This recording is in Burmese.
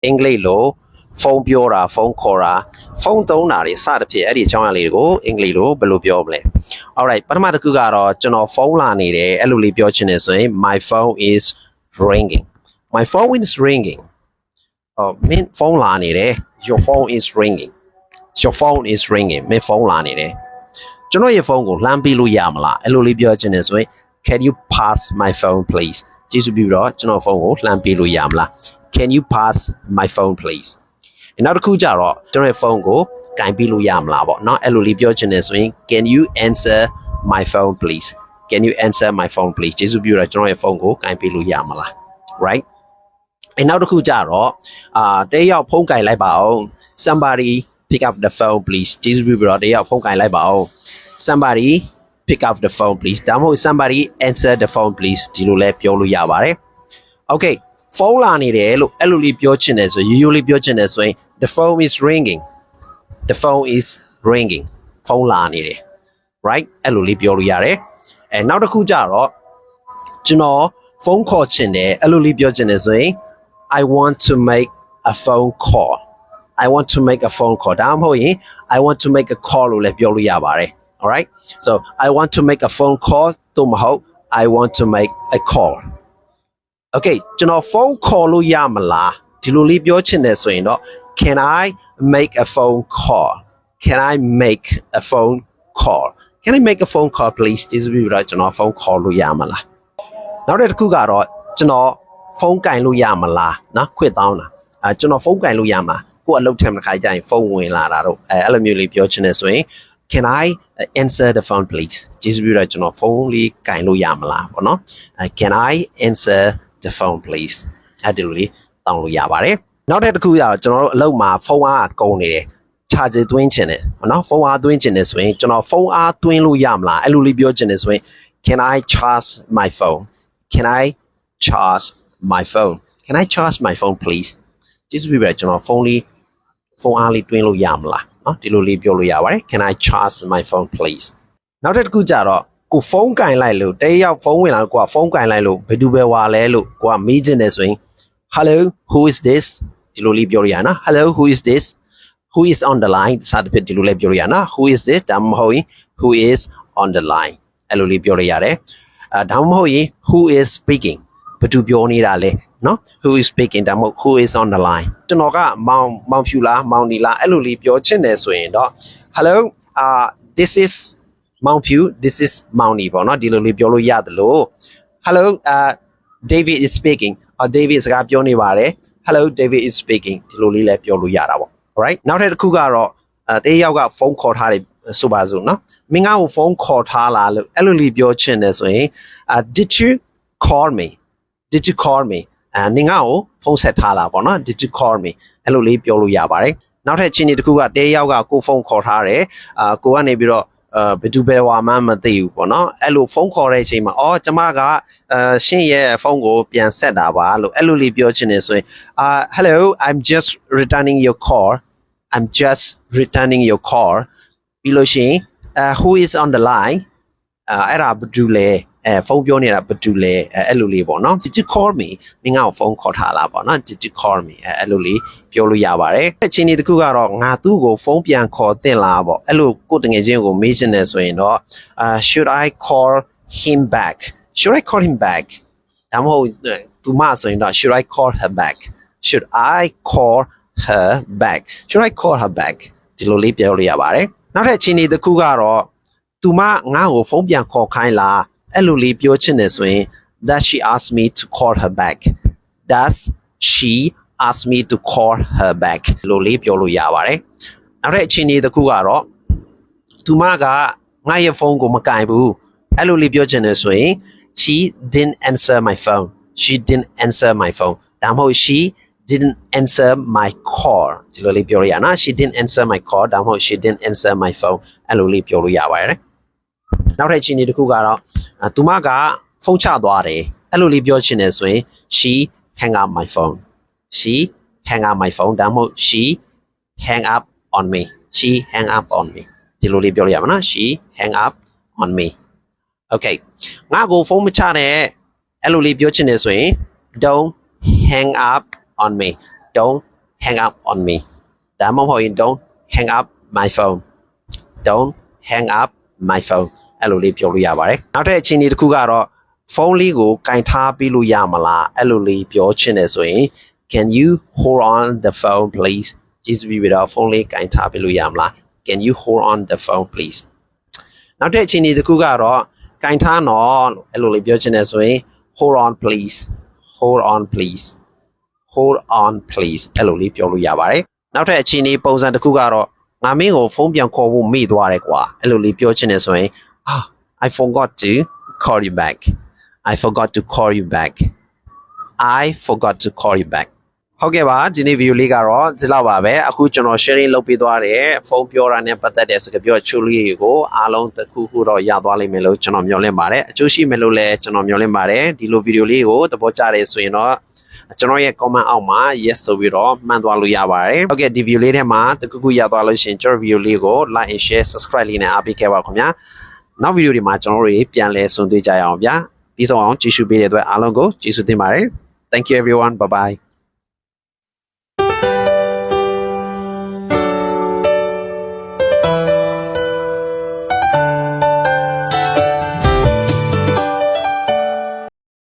အင်္ဂလိပ်လိုဖုန်းပြောတာဖုန်းခေါ်တာဖုန်းသုံးတာတွေစသဖြင့်အဲ့ဒီအကြောင်းအရာလေးတွေကိုအင်္ဂလိပ်လိုဘယ်လိုပြောမလဲ Alright ပထမတစ်ခုကတော့ကျွန်တော်ဖုန်းလာနေတယ်အဲ့လိုလေးပြောချင်တယ်ဆိုရင် my phone is ringing my phone is ringing မင်းဖုန်းလာနေတယ် your phone is ringing your phone is ringing မင်းဖုန်းလာနေတယ်ကျွန်တော်ရဲ့ဖုန်းကိုလှမ်းပေးလို့ရမလားအဲ့လိုလေးပြောချင်တယ်ဆိုရင် can you pass my phone please ကျေးဇူးပြုတော့ကျွန်တော်ဖုန်းကိုလှမ်းပေးလို့ရမလား can you pass my phone please နောက်တစ်ခုကြတော့ကျွန်တော်ရဲ့ဖုန်းကိုကင်ပေးလို့ရမလားပေါ့เนาะအဲ့လိုလေးပြောချင်တယ်ဆိုရင် can you answer my phone please can you answer my phone please ကျေးဇူးပြုတော့ကျွန်တော်ရဲ့ဖုန်းကိုကင်ပေးလို့ရမလား right နောက်တစ်ခုကြတော့တယောက်ဖုန်းကင်လိုက်ပါအောင် somebody pick up the phone please ကျေးဇူးပြုပြီးတော့တယောက်ဖုန်းကင်လိုက်ပါအောင် somebody pick up the phone please ဒါမှမဟုတ် somebody answer the phone please ဒီလိုလဲပြောလို့ရပါတယ် okay ဖုန်းလာနေတယ်လို့အဲ့လိုလေးပြောချင်တယ်ဆိုရိုးရိုးလေးပြောချင်တယ်ဆိုရင် the phone is ringing the phone is ringing ဖုန်းလာနေတယ် right အဲ့လိုလေးပြောလို့ရတယ်နောက်တစ်ခုကြတော့ကျွန်တော်ဖုန်းခေါ်ချင်တယ်အဲ့လိုလေးပြောချင်တယ်ဆိုရင် I want to make a phone call I want to make a phone call ဒါမှမဟုတ်ရင် I want to make a call လို့လည်းပြောလို့ရပါတယ် alright so I want to make a phone call သို့မဟုတ် I want to make a call okay ကျွန်တော်ဖုန်းခေါ်လို့ရမလားဒီလိုလေးပြောချင်တယ်ဆိုရင်တော့ can I make a phone call can I make a phone call can I make a phone call please ဒီလိုပြီးတော့ကျွန်တော်ဖုန်းခေါ်လို့ရမလားနောက်တစ်ခုကတော့ကျွန်တော်ဖုန်းကင်လို့ရမလားနော်ခွင့်တောင်းတာကျွန်တော်ဖုန်းကင်လို့ရမလားကိုယ်အလုပ်ထမ်းတစ်ခါကြရင်ဖုန်းဝင်လာတာတော့အဲ့လိုမျိုးလေးပြောချင်တယ်ဆိုရင် can I answer the phone please ကျေးဇူးပြုတော့ကျွန်တော်ဖုန်းလေးကင်လို့ရမလားပေါ့နော် can I answer the phone please အဲ့ဒီလိုလေးတောင်းလို့ရပါတယ်နောက်တစ်ခုကတော့ကျွန်တော်တို့အလုပ်မှာဖုန်းအားကုန်နေတယ် charge သွင်းချင်တယ်နော်ဖုန်းအားသွင်းချင်တယ်ဆိုရင်ကျွန်တော်ဖုန်းအားသွင်းလို့ရမလားအဲ့လိုလေးပြောချင်တယ်ဆိုရင် can I charge my phone can I charge my phone can I charge my phone please ကျေးဇူးပြုပါတယ်ကျွန်တော်ဖုန်းအားလေးတွင်းလို့ရမလားเนาะဒီလိုလေးပြောလို့ရပါတယ် can I charge my phone please နောက်တစ်ခုကြတော့ကိုဖုန်းကင်လိုက်လို့တယောက်ဖုန်းဝင်လာကိုကဖုန်းကင်လိုက်လို့ဘယ်သူပဲဝါလဲလို့ကိုကမေးချင်တယ်ဆိုရင် hello who is this ဒီလိုလေးပြောရရနော် hello who is this who is on the line စသဖြင့်ဒီလိုလေးပြောရရနော် who is this ဒါမှမဟုတ် who is on the line အဲ့လိုလေးပြောရရတယ်ဒါမှမဟုတ် who is speaking ဘယ်သူပြောနေတာလဲနော် who is speaking ဒါမှမဟုတ် who is on the line ကျွန်တော်ကမောင်ဖြူလားမောင်နီလားအဲ့လိုလေးပြောချင်တယ်ဆိုရင်တော့ hello this is မောင်ဖြူ this is မောင်နီပေါ့နော်ဒီလိုလေးပြောလို့ရတယ်လို့ hello David is speaking David စကားပြောနေပါတယ် hello David is speaking ဒီလိုလေးလည်းပြောလို့ရတာပေါ့ alright နောက်တစ်ခုကတော့တယောက်ကဖုန်းခေါ်ထားတယ်ဆိုပါစို့နော်မင်းကဖုန်းခေါ်ထားလားလို့အဲ့လိုလေးပြောချင်တယ်ဆိုရင် did you call me did you call me နင်ကဖုန်းဆက်ထားလားပေါ့နော် did you call me အဲ့လိုလေးပြောလို့ရပါတယ်နောက်ထပ်ချင်းတစ်ခုကတယောက်ကကိုဖုန်းခေါ်ထားတယ်ကိုကနေပြီးတော့ဘယ်သူပဲဝါမှမသိဘူးပေါ့နော်အဲ့လိုဖုန်းခေါ်တဲ့အချိန်မှာကျမကရှင့်ရဲ့ဖုန်းကိုပြန်ဆက်တာပါလို့အဲ့လိုလေးပြောချင်တယ်ဆိုရင်hello I'm just returning your call I'm just returning your call ပြီးလို့ရှိရင်who is on the line အဲ့ဒါဘယ်သူလဲဖုန်းပြောနေတာဘယ်သူလဲအဲ့လိုလေးပေါ့နော် did you call me မင်းကဖုန်းခေါ်ထားလားပေါ့နော် did you call me အဲ့လိုလေးပြောလို့ရပါတယ်အချင်းဒီတစ်ခုကတော့ငါသူ့ကိုဖုန်းပြန်ခေါ်တင်လားပေါ့အဲ့လိုကိုတငယ်ချင်းကိုမေးချင်တယ်ဆိုရင်တော့should I call him back should I call him back ဒါမှမဟုတ်သူမဆိုရင်တော့ should I call her back should I call her back should I call her back ဒီလိုလေးပြောလို့ရပါတယ်နောက်ထပ်အချင်းဒီတစ်ခုကတော့သူမငါ့ကိုဖုန်းပြန်ခေါ်ခိုင်းလားအဲ့လိုလေးပြောချင်တယ်ဆိုရင် does she ask me to call her back does she ask me to call her back လို့လေးပြောလို့ရပါတယ်နောက်တစ်အချင်းတစ်ခုကတော့သူမကငါရဲ့ဖုန်းကိုမကင်ဘူးအဲ့လိုလေးပြောချင်တယ်ဆိုရင် she didn't answer my phone she didn't answer my phone ဒါမှမဟုတ် she didn't answer my call ဒီလိုလေးပြောလို့ရနော် she didn't answer my call ဒါမှမဟုတ် she didn't answer my phone အဲ့လိုလေးပြောလို့ရပါတယ်နောက်ထပ်ချင်းတစ်ခုကတော့သူမကဖုန်းချသွားတယ်အဲ့လိုလေးပြောချင်တယ်ဆိုရင် she hang up my phone she hang up my phone ဒါမှမဟုတ် she hang up on me she hang up on me ဒီလိုလေးပြောလို့ရမှာနော် she hang up on me okay ငါကိုဖုန်းမချနဲ့အဲ့လိုလေးပြောချင်တယ်ဆိုရင် don't hang up on me don't hang up on me ဒါမှမဟုတ်ရင် don't hang up my phone don't hang up my phone အဲ့လိုလေးပြောလို့ရပါတယ်နောက်ထပ်အခြေအနေတစ်ခုကတော့ဖုန်းလေးကိုကင်ထားပြီးလို့ရမလားအဲ့လိုလေးပြောချင်တယ်ဆိုရင် can you hold on the phone please ကျေးဇူးပြုပြီးတော့ဖုန်းလေးကင်ထားပြီးလို့ရမလား can you hold on the phone please နောက်တဲ့အခြေအနေတစ်ခုကတော့ကင်ထားနော်အဲ့လိုလေးပြောချင်တယ်ဆိုရင် hold on please hold on please hold on please အဲ့လိုလေးပြောလို့ရပါတယ်နောက်တဲ့အခြေအနေပုံစံတစ်ခုကတော့ငါမင်းကိုဖုန်းပြန်ခေါ်ဖို့မေ့သွားတယ်ကွာအဲ့လိုလေးပြောချင်တယ်ဆိုရင် I forgot to call you back I forgot to call you back I forgot to call you back ဟုတ်ကဲ့ပါဒီနေ့ video လေးကတော့ဒီလောက်ပါပဲအခုကျွန်တော် sharing လုပ်ပေးသွားတဲ့ဖုန်းပြောတာနဲ့ပတ်သက်တဲ့စကားပြောအချို့လေးတွေကိုအားလုံးတစ်ခုခုတော့ရသွားလိမ့်မယ်လို့ကျွန်တော်မျှော်လင့်ပါတယ်အကျိုးရှိမယ်လို့လည်းကျွန်တော်မျှော်လင့်ပါတယ်ဒီလို video လေးကိုသဘောကျတယ်ဆိုရင်တော့ကျွန်တော်ရဲ့ comment အောက်မှာ yes ဆိုပြီးတော့မှန်သွားလို့ရပါတယ်ဟုတ်ကဲ့ဒီ video လေးထဲမှာတစ်ခုခုရသွားလို့ရှိရင်ကျွန်တော် video လေးကို like and share subscribe လေးနဲ့အားပေးခဲ့ပါခင်ဗျာနောက် video ဒီမှာကျွန်တော်တို့ပြန်လဲဆုံတွေ့ကြရအောင်ဗျာပြီးဆုံးအောင်ကြည့်ရှုပေးတဲ့အတွက်အားလုံးကိုကျေးဇူးတင်ပါတယ်Thank you everyone. Bye bye.